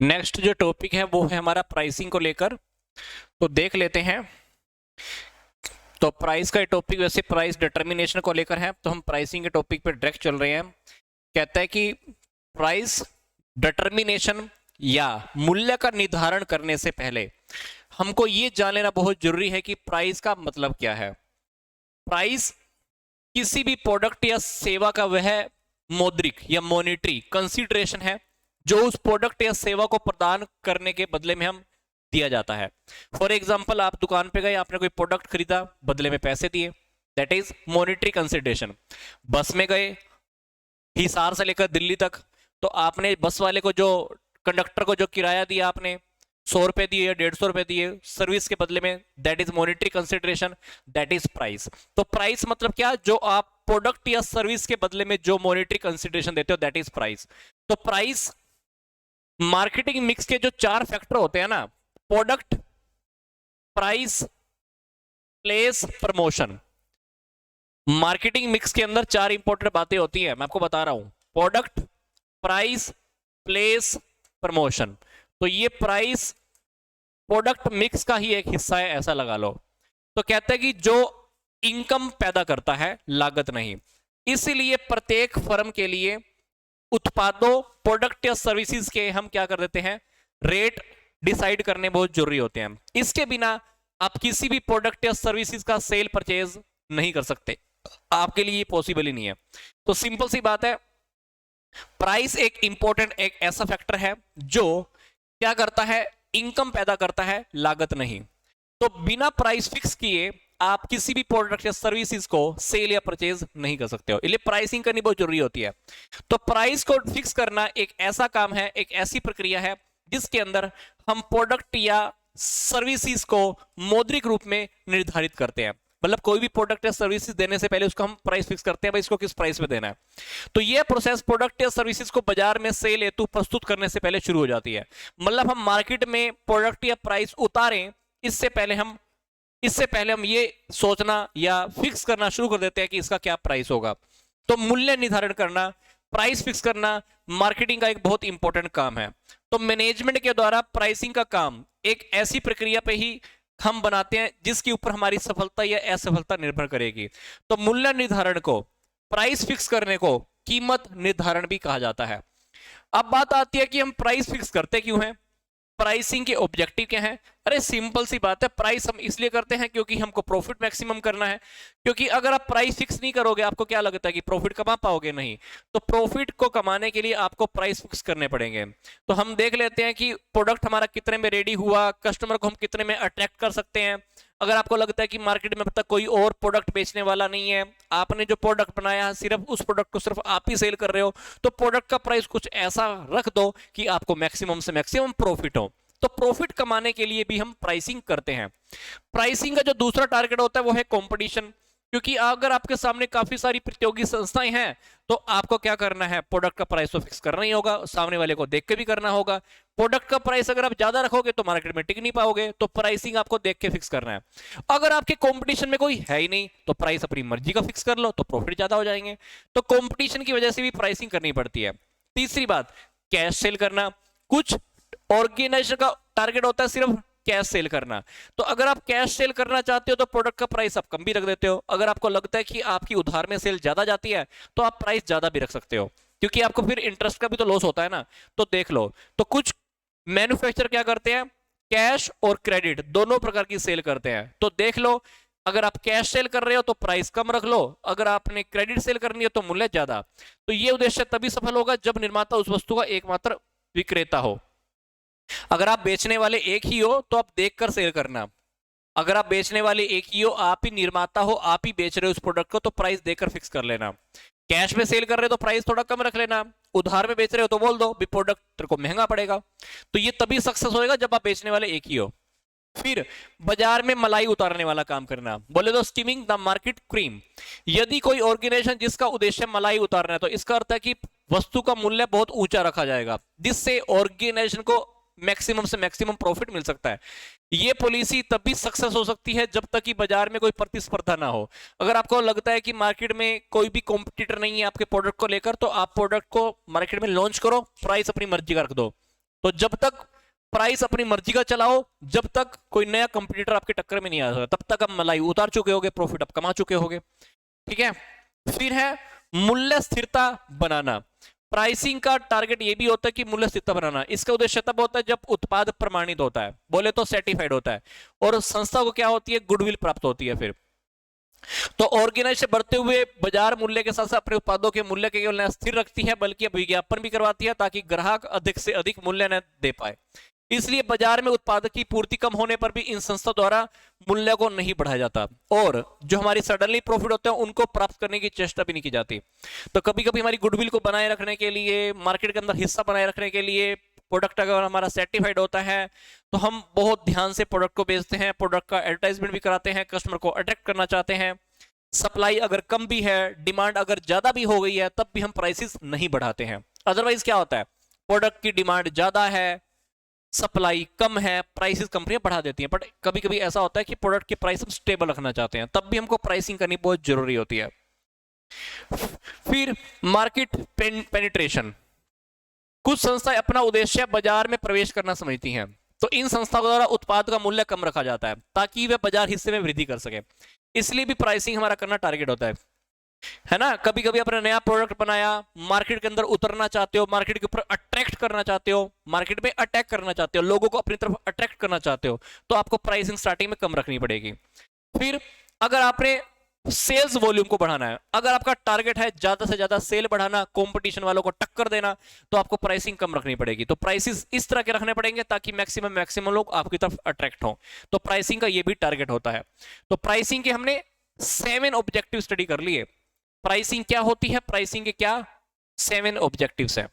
Next जो topic है वो है हमारा प्राइसिंग को लेकर। तो देख लेते हैं। तो प्राइस का टॉपिक वैसे प्राइस डिटर्मिनेशन को लेकर है, तो हम प्राइसिंग के टॉपिक पे डायरेक्ट चल रहे हैं। कहता है कि प्राइस डिटर्मिनेशन या मूल्य का निर्धारण करने से पहले हमको ये जान लेना बहुत जरूरी है कि प्राइस का मतलब क्या है। प्राइस किसी भी प्रोडक्ट या सेवा का वह मौद्रिक या मॉनिटरी कंसीडरेशन है जो उस प्रोडक्ट या सेवा को प्रदान करने के बदले में हम दिया जाता है। फॉर एग्जाम्पल, आप दुकान पे गए, आपने कोई प्रोडक्ट खरीदा, बदले में पैसे दिए, दैट इज मॉनिटरी कंसीडरेशन। बस में गए हिसार से लेकर दिल्ली तक, तो आपने बस वाले को जो कंडक्टर को जो किराया दिया, आपने 100 रुपए दिए या 150 रुपए दिए सर्विस के बदले में, that is monetary consideration, that is price. तो प्राइस मतलब क्या, जो आप प्रोडक्ट या सर्विस के बदले में जो मॉनिटरी कंसीडरेशन देते हो, दैट इज प्राइस। तो प्राइस मार्केटिंग मिक्स के जो 4 फैक्टर होते हैं ना, product, price, place, promotion. Marketing mix के अंदर 4 इंपॉर्टेंट बातें होती हैं, मैं आपको बता रहा हूं। Product, price, place, promotion. तो ये प्राइस प्रोडक्ट मिक्स का ही एक हिस्सा है, ऐसा लगा लो। तो कहते हैं कि जो इनकम पैदा करता है, लागत नहीं। इसीलिए प्रत्येक फर्म के लिए उत्पादों, प्रोडक्ट या सर्विसेज के हम क्या कर देते हैं, रेट डिसाइड करने बहुत जरूरी होते हैं। इसके बिना आप किसी भी प्रोडक्ट या सर्विसेज का सेल परचेज नहीं कर सकते, आपके लिए पॉसिबल ही नहीं है। तो सिंपल सी बात है, प्राइस एक इंपॉर्टेंट, एक ऐसा फैक्टर है जो क्या करता है, इनकम पैदा करता है, लागत नहीं। तो बिना प्राइस फिक्स किए आप किसी भी प्रोडक्ट या सर्विसेज को सेल या परचेज नहीं कर सकते हो, इसलिए प्राइसिंग करनी बहुत जरूरी होती है। तो प्राइस को फिक्स करना एक ऐसा काम है, एक ऐसी प्रक्रिया है जिसके अंदर हम प्रोडक्ट या सर्विसेज को मौद्रिक रूप में निर्धारित करते हैं। मतलब कोई भी प्रोडक्ट या सर्विसेज देने से पहले उसको हम प्राइस फिक्स करते हैं, भाई इसको किस प्राइस पे देना है। तो ये प्रोसेस प्रोडक्ट या सर्विसेज को बाजार में सेल हेतु प्रस्तुत करने से पहले शुरू हो जाती है। मतलब हम मार्केट में प्रोडक्ट या प्राइस उतारें, इससे पहले हम ये सोचना या फिक्स करना शुरू कर देते हैं कि इसका क्या प्राइस होगा। तो मूल्य निर्धारण करना, प्राइस फिक्स करना मार्केटिंग का एक बहुत इंपॉर्टेंट काम है। तो मैनेजमेंट के द्वारा प्राइसिंग का काम एक ऐसी प्रक्रिया पे ही हम बनाते हैं जिसके ऊपर हमारी सफलता या असफलता निर्भर करेगी। तो मूल्य निर्धारण को, प्राइस फिक्स करने को कीमत निर्धारण भी कहा जाता है। अब बात आती है कि हम प्राइस फिक्स करते क्यों हैं, प्राइसिंग के ऑब्जेक्टिव क्या है। अरे सिंपल सी बात है, प्राइस हम इसलिए करते हैं क्योंकि हमको प्रॉफिट मैक्सिमम करना है। क्योंकि अगर आप प्राइस फिक्स नहीं करोगे, आपको क्या लगता है कि प्रॉफिट कमा पाओगे, नहीं। तो प्रॉफिट को कमाने के लिए आपको प्राइस फिक्स करने पड़ेंगे। तो हम देख लेते हैं कि प्रोडक्ट हमारा कितने में रेडी हुआ, कस्टमर को हम कितने में अट्रैक्ट कर सकते हैं। अगर आपको लगता है कि मार्केट में अब तक कोई और प्रोडक्ट बेचने वाला नहीं है, आपने जो प्रोडक्ट बनाया है सिर्फ उस प्रोडक्ट को सिर्फ आप ही सेल कर रहे हो, तो प्रोडक्ट का प्राइस कुछ ऐसा रख दो कि आपको मैक्सिमम से मैक्सिमम प्रॉफिट हो। तो प्रॉफिट कमाने के लिए भी हम प्राइसिंग करते हैं। प्राइसिंग का जो दूसरा टारगेट होता है वो है कंपटीशन। क्योंकि अगर आपके सामने काफी सारी प्रतियोगी संस्थाएं हैं, तो आपको क्या करना है, प्रोडक्ट का प्राइस तो फिक्स करना ही होगा, सामने वाले को देख के भी करना होगा। प्रोडक्ट का प्राइस अगर आप ज्यादा रखोगे तो मार्केट में टिक नहीं पाओगे, तो प्राइसिंग आपको देख के फिक्स करना है। अगर आपके कंपटीशन में कोई है ही नहीं, तो प्राइस अपनी मर्जी का फिक्स कर लो, तो प्रॉफिट ज्यादा हो जाएंगे। तो कंपटीशन की वजह से भी प्राइसिंग करनी पड़ती है। तीसरी बात, कैश सेल करना। कुछ ऑर्गेनाइजेशन का टारगेट होता है सिर्फ कैश सेल करना। तो अगर आप कैश सेल करना चाहते हो तो प्रोडक्ट का प्राइस आप कम भी रख देते हो। अगर आपको लगता है कि आपकी उधार में सेल ज्यादा जाती है, तो आप प्राइस ज्यादा भी रख सकते हो, क्योंकि आपको फिर इंटरेस्ट का भी तो लॉस होता है ना। तो देख लो, तो कुछ मैन्युफैक्चर क्या करते हैं, कैश और क्रेडिट दोनों प्रकार की सेल करते हैं। तो देख लो, अगर आप कैश सेल कर रहे हो तो प्राइस कम रख लो, अगर आपने क्रेडिट सेल करनी है तो मूल्य ज्यादा। तो ये उद्देश्य तभी सफल होगा जब निर्माता उस वस्तु का एकमात्र विक्रेता हो। अगर आप बेचने वाले एक ही हो तो आप देखकर सेल करना। अगर आप बेचने वाले एक ही हो, आप ही निर्माता हो, आप ही बेच रहे हो उस प्रोडक्ट को, तो प्राइस देकर फिक्स कर लेना। कैश में सेल कर रहे हो तो प्राइस थोड़ा कम रख लेना। उधार में बेच रहे हो तो बोल दो भी प्रोडक्ट तेरे को महंगा पड़ेगा। तो ये तभी सक्सेस होएगा जब आप बेचने वाले एक ही हो। फिर बाजार में मलाई उतारने वाला काम करना, बोले तो स्टीमिंग द मार्केट क्रीम। यदि कोई ऑर्गेनाइजेशन जिसका उद्देश्य मलाई उतारना है, तो इसका अर्थ है कि वस्तु का मूल्य बहुत ऊंचा रखा जाएगा, जिससे ऑर्गेनाइजेशन को मैक्सिमम से मैक्सिमम प्रॉफिट मिल सकता है। ये पॉलिसी तभी सक्सेस हो सकती है जब तक कि बाजार में कोई प्रतिस्पर्धा ना हो। अगर आपको लगता है कि मार्केट में कोई भी कॉम्पिटिटर नहीं है आपके प्रोडक्ट को लेकर, तो आप प्रोडक्ट को मार्केट में लॉन्च करो, प्राइस अपनी मर्जी का रख दो। तो जब तक प्राइस अपनी मर्जी का चलाओ, जब तक कोई नया कंपटीटर आपके टक्कर में नहीं आ सकता, तब तक आप मलाई उतार चुके होगे, प्रॉफिट आप कमा चुके होगे। ठीक है। फिर है मूल्य स्थिरता बनाना। प्राइसिंग का टारगेट ये भी होता है कि मूल्य स्थिरता बनाना। इसका उद्देश्य तब होता है जब उत्पाद प्रमाणित होता है, बोले तो सर्टिफाइड होता है, और संस्था को क्या होती है, गुडविल प्राप्त होती है। फिर तो ऑर्गेनाइज से बढ़ते हुए बाजार मूल्य के साथ साथ अपने उत्पादों के मूल्य के केवल न स्थिर रखती है बल्कि विज्ञापन भी करवाती है ताकि ग्राहक अधिक से अधिक मूल्य न दे पाए। इसलिए बाजार में उत्पाद की पूर्ति कम होने पर भी इन संस्था द्वारा मूल्य को नहीं बढ़ाया जाता, और जो हमारी सडनली प्रॉफिट होते हैं उनको प्राप्त करने की चेष्टा भी नहीं की जाती। तो कभी कभी हमारी गुडविल को बनाए रखने के लिए, मार्केट के अंदर हिस्सा बनाए रखने के लिए, प्रोडक्ट अगर हमारा सर्टिफाइड होता है तो हम बहुत ध्यान से प्रोडक्ट को बेचते हैं, प्रोडक्ट का एडवर्टाइजमेंट भी कराते हैं, कस्टमर को अट्रैक्ट करना चाहते हैं। सप्लाई अगर कम भी है, डिमांड अगर ज्यादा भी हो गई है, तब भी हम प्राइसेस नहीं बढ़ाते हैं। अदरवाइज क्या होता है, प्रोडक्ट की डिमांड ज्यादा है, सप्लाई कम है, प्राइसेस कंपनियां बढ़ा देती हैं। बट कभी कभी ऐसा होता है कि प्रोडक्ट की प्राइस हम स्टेबल रखना चाहते हैं, तब भी हमको प्राइसिंग करनी बहुत जरूरी होती है। फिर मार्केट पेनिट्रेशन। कुछ संस्थाएं अपना उद्देश्य बाजार में प्रवेश करना समझती हैं, तो इन संस्थाओं द्वारा उत्पाद का मूल्य कम रखा जाता है ताकि वे बाजार हिस्से में वृद्धि कर सके। इसलिए भी प्राइसिंग हमारा करना टारगेट होता है ना। कभी कभी अपना नया प्रोडक्ट बनाया, मार्केट के अंदर उतरना चाहते हो, मार्केट के ऊपर अट्रैक्ट करना चाहते हो, मार्केट में अटैक करना चाहते हो, लोगों को अपनी तरफ अट्रैक्ट करना चाहते हो, तो आपको प्राइसिंग स्टार्टिंग में कम रखनी पड़ेगी। फिर अगर आपने सेल्स वॉल्यूम को बढ़ाना है, अगर आपका टारगेट है ज्यादा से ज्यादा सेल बढ़ाना, कंपटीशन वालों को टक्कर देना, तो आपको प्राइसिंग कम रखनी पड़ेगी। तो प्राइसेस इस तरह के रखने पड़ेंगे ताकि मैक्सिमम लोग आपकी तरफ अट्रैक्ट हों। तो प्राइसिंग का ये भी टारगेट होता है। तो प्राइसिंग के हमने 7 ऑब्जेक्टिव स्टडी कर लिए। प्राइसिंग क्या होती है, प्राइसिंग के क्या 7 ऑब्जेक्टिव्स हैं।